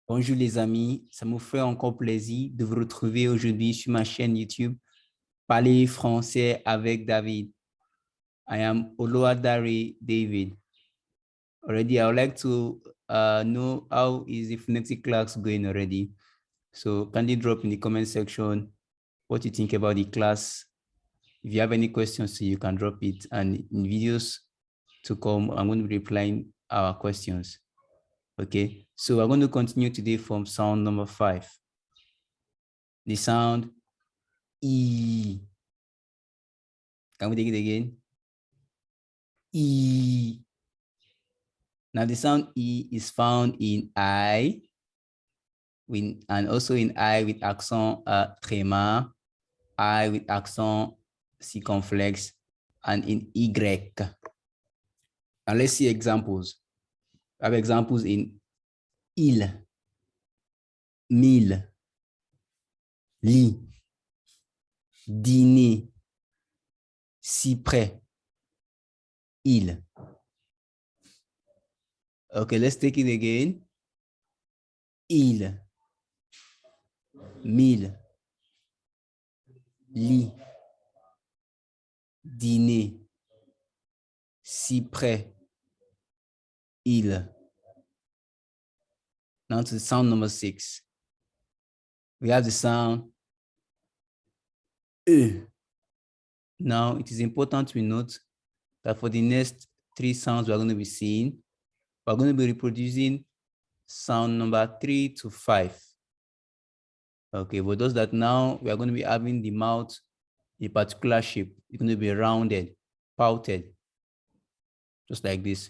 Bonjour les amis, ça me fait encore plaisir de vous retrouver aujourd'hui sur ma chaîne YouTube Parler français avec David. I am Oluwadare David. Already, I would like to know how is the phonetic class going already. So kindly drop in the comment section what you think about the class. If you have any questions, you can drop it. And in videos to come, I'm going to be replying our questions. Okay, so we're going to continue today from sound number 5. The sound E. Can we take it again? E. Now the sound E is found in I, and also in I with accent tréma, I with accent circumflex, and in Y. Now let's see examples. I have examples in il, mille, lit, dîner, si près, il. Okay, let's take it again. Il, mille, lit, dîner, si près, il. Now to sound number 6. We have the sound E. Now it is important to note that for the next 3 sounds we're going to be seeing, we're going to be reproducing sound number 3 to 5. Okay, but those that now we are going to be having the mouth in a particular shape. It's going to be rounded, pouted, just like this.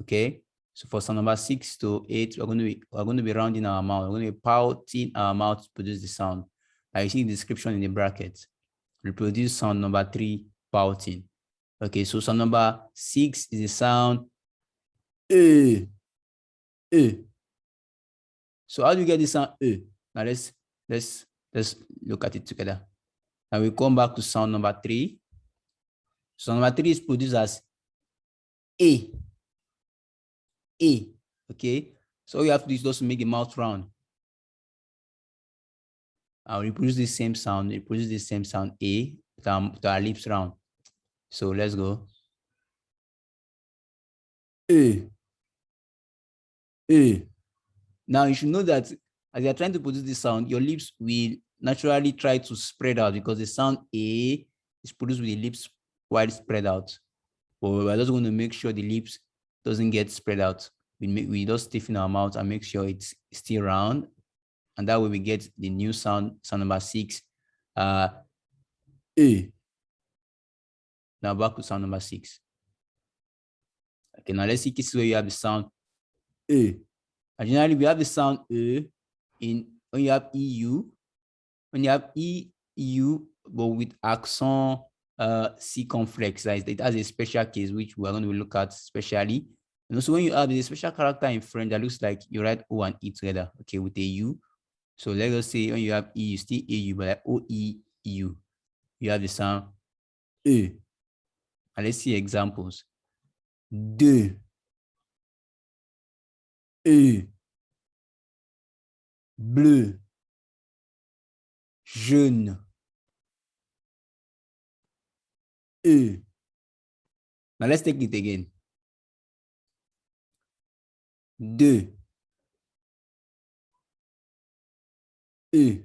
Okay, so for sound number 6 to 8, we're going to be rounding our mouth. We're going to be pouting our mouth to produce the sound. I see the description in the brackets. Reproduce sound number 3, pouting. Okay, so sound number 6 is the sound E. E. So how do you get the sound E? Now let's look at it together. Now we come back to sound number 3. Sound number 3 is produced as E. E. Okay. So all you have to do is just make the mouth round. I'll reproduce the same sound, A with our lips round. So let's go. E. E. Now you should know that as you're trying to produce this sound, your lips will naturally try to spread out because the sound A is produced with the lips wide spread out. But we're just going to make sure the lips doesn't get spread out. We just stiffen our mouth and make sure it's still round. And that way we get the new sound number 6. E. Now back to sound number 6. Okay, now let's see cases where you have the sound E. Generally, we have the sound E when you have EU. When you have EU, but with accent circumflex, it has a special case which we're going to look at specially. And also when you have a special character in French that looks like you write O and E together, okay, with a U. So let us say when you have EU, still EU, but like O-E-U, you have the sound E. And let's see examples. De. E. Bleu. Jaune. E. Now let's take it again. De. E.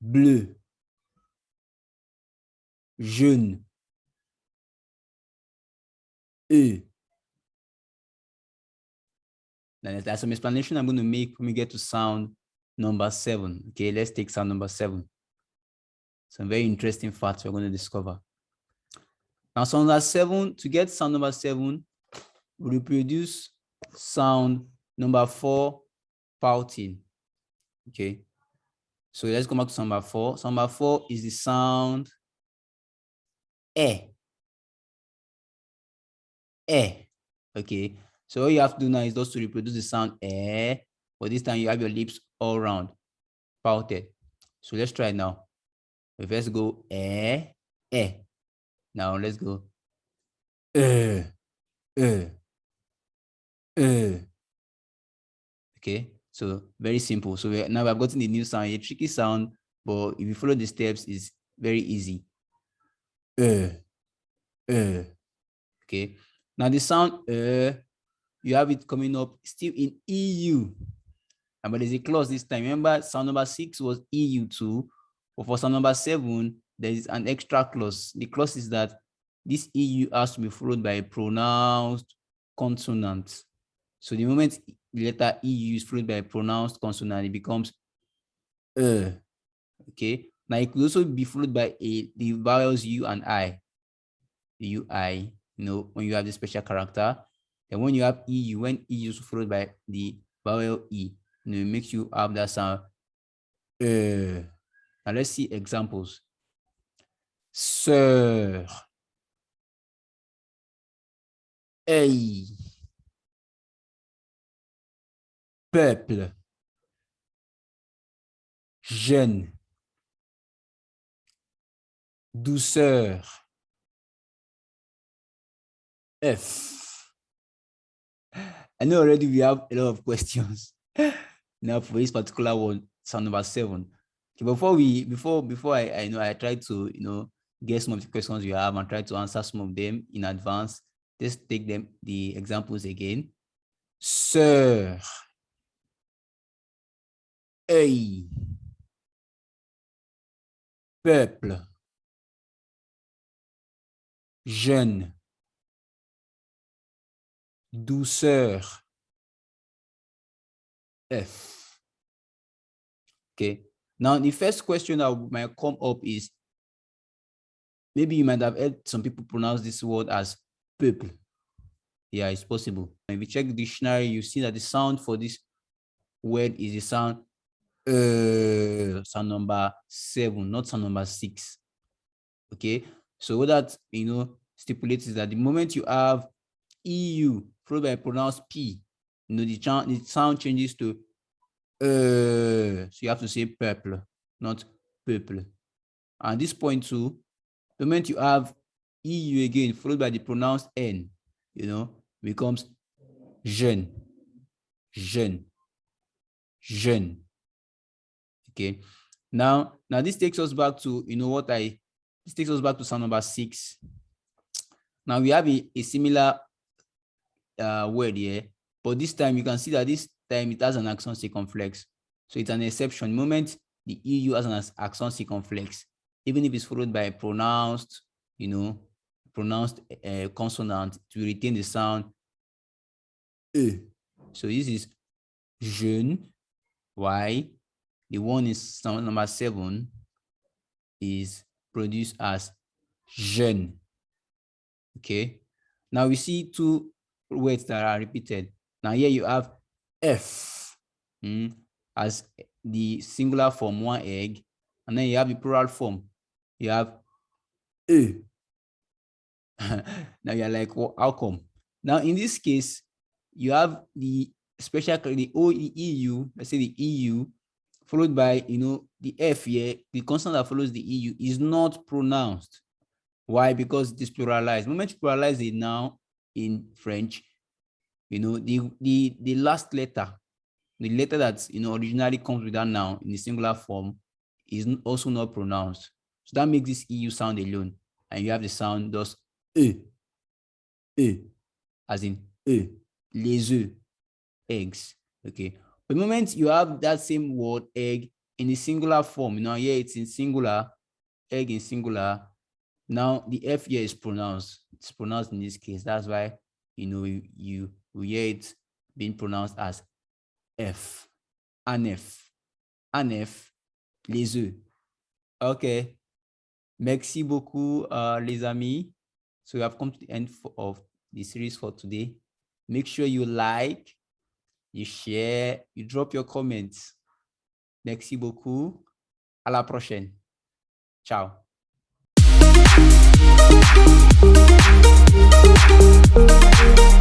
Bleu. Jaune. E. Now there's some explanation I'm going to make when we get to sound number 7. Okay, let's take sound number 7. Some very interesting facts we're going to discover. Now, sound number 7, to get sound number 7, we reproduce sound number 4, pouting. Okay, so let's go back to sound number 4. Sound number 4 is the sound E. E. Okay, so all you have to do now is just to reproduce the sound E, but this time you have your lips all round, pouted. So let's try it now. Let's go E. Now let's go Okay, so very simple. So now I've gotten the new sound, a tricky sound, but if you follow the steps, it's very easy. Okay, now the sound you have it coming up still in EU. But there's a clause this time. Remember, sound number 6 was EU2, but for sound number 7, there is an extra clause. The clause is that this EU has to be followed by a pronounced consonant. So the moment the letter EU is followed by a pronounced consonant, it becomes okay. Now it could also be followed by the vowels U and I. The UI, when you have the special character. And when you have EU, when EU is followed by the vowel E, it makes you have that sound. Now let's see examples. Sœur. Hey. Peuple. Jeune. Douceur. F. I know already we have a lot of questions now for this particular one, sound number 7. Okay, before I try to get some of the questions you have and try to answer some of them in advance. Let's take the examples again. Sœur. Œil. Peuple. Jeune. Douceur. F. Okay. Now, the first question that might come up is, maybe you might have heard some people pronounce this word as peuple. Yeah, it's possible. If you check the dictionary, you see that the sound for this word is the sound sound number 7, not sound number 6. Okay, so what that stipulates is that the moment you have EU followed by a pronounced P, the sound changes to so you have to say peuple, not peuple. And this point too, the moment you have EU again followed by the pronounced N, becomes jeune, jeune, jeune. Okay. Now this takes us back to this takes us back to sound number 6. Now we have a similar word here, but this time you can see that this time it has an accent circumflex. So it's an exception. The moment the EU has an accent circumflex, even if it's followed by a pronounced consonant, to retain the sound E. So this is jeune. Why? The one is sound number 7 is produced as jeune. Okay. Now we see 2 words that are repeated. Now here you have F as the singular form, 1 egg, and then you have the plural form. You have E. Now you're like, well, how come? Now in this case, you have the EU, let's say the EU, followed by the F here. The consonant that follows the EU is not pronounced. Why? Because it is pluralized. The moment you pluralize it now in French, the last letter, the letter that originally comes with that noun in the singular form, is also not pronounced. So that makes this EU sound alone, and you have the sound thus E, as in E, les œufs, eggs. Okay. The moment you have that same word egg in the singular form, here it's in singular, egg in singular. Now the F here is pronounced. It's pronounced in this case. That's why you hear it being pronounced as F. Anef. Anef. Les œufs. Okay. Merci beaucoup, les amis. So we have come to the end of the series for today. Make sure you like, you share, you drop your comments. Merci beaucoup. À la prochaine. Ciao. Thank you.